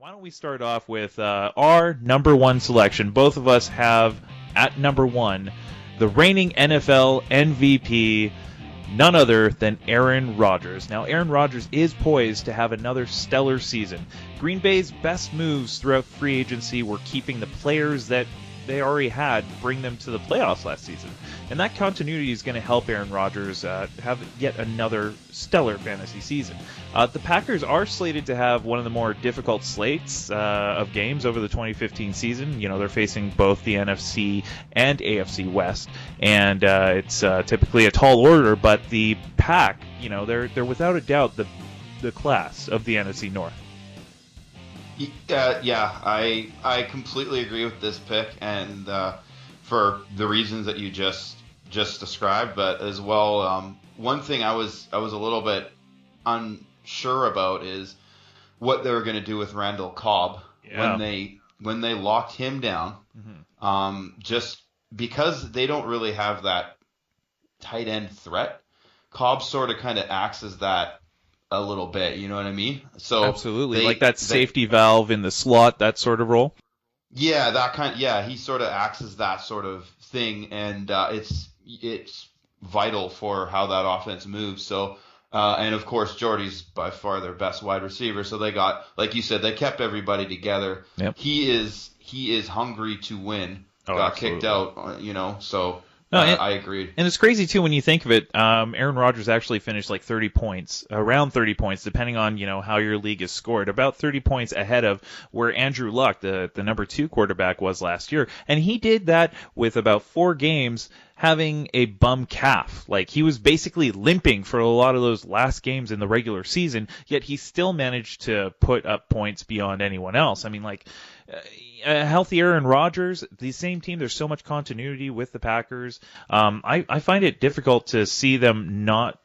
Why don't we start off with our number one selection? Both of us have at number one the reigning NFL MVP, none other than Aaron Rodgers. Now, Aaron Rodgers is poised to have another stellar season. Green Bay's best moves throughout free agency were keeping the players that they already had, bring them to the playoffs last season. And that continuity is going to help Aaron Rodgers have yet another stellar fantasy season. The Packers are slated to have one of the more difficult slates of games over the 2015 season. You know, they're facing both the NFC and AFC West, and it's typically a tall order, but the Pack, you know, they're without a doubt the class of the NFC North. Yeah, I completely agree with this pick, and for the reasons that you just described, but as well, one thing I was a little bit unsure about is what they were going to do with Randall Cobb when they locked him down. Mm-hmm. Just because they don't really have that tight end threat, Cobb sort of kind of acts as that a little bit, you know what I mean? So absolutely, like that safety valve in the slot, that sort of role. Yeah, that kind. Yeah, he sort of acts as that sort of thing, and it's vital for how that offense moves. So, and of course, Jordy's by far their best wide receiver. So they got, like you said, they kept everybody together. Yep. He is hungry to win. Oh, got absolutely. kicked out, you know. So. No, I agreed. And it's crazy, too, when you think of it. Aaron Rodgers actually finished like 30 points, around 30 points, depending on, you know, how your league is scored, about 30 points ahead of where Andrew Luck, the number 2 quarterback, was last year. And he did that with about 4 games having a bum calf. Like, he was basically limping for a lot of those last games in the regular season, yet he still managed to put up points beyond anyone else. I mean, like, a healthy Aaron Rodgers, the same team, there's so much continuity with the Packers. I find it difficult to see them not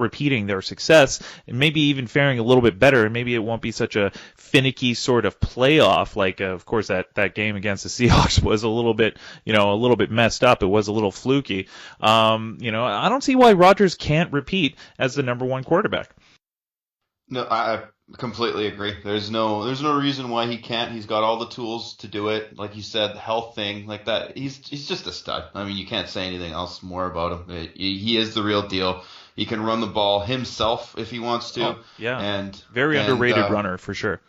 repeating their success and maybe even faring a little bit better, and maybe it won't be such a finicky sort of playoff. Like, of course, that game against the Seahawks was a little bit messed up. It was a little fluky. I don't see why Rodgers can't repeat as the number 1 quarterback. No, I completely agree. There's no reason why he can't. He's got all the tools to do it. Like you said, the health thing, like that. He's just a stud. I mean, you can't say anything else more about him. He is the real deal. He can run the ball himself if he wants to. Oh, yeah. And very underrated runner for sure.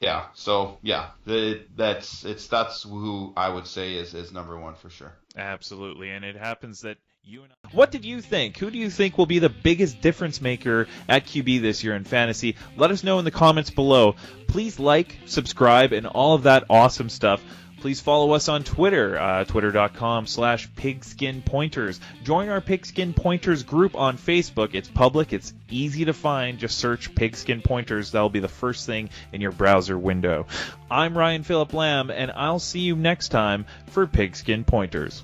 Yeah. So yeah, that's who I would say is number 1 for sure. Absolutely, and it happens that you and I. What did you think? Who do you think will be the biggest difference maker at QB this year in fantasy? Let us know in the comments below. Please like, subscribe, and all of that awesome stuff. Please follow us on Twitter, twitter.com/Pigskin Pointers. Join our Pigskin Pointers group on Facebook. It's public. It's easy to find. Just search Pigskin Pointers. That'll be the first thing in your browser window. I'm Ryan Phillip Lamb, and I'll see you next time for Pigskin Pointers.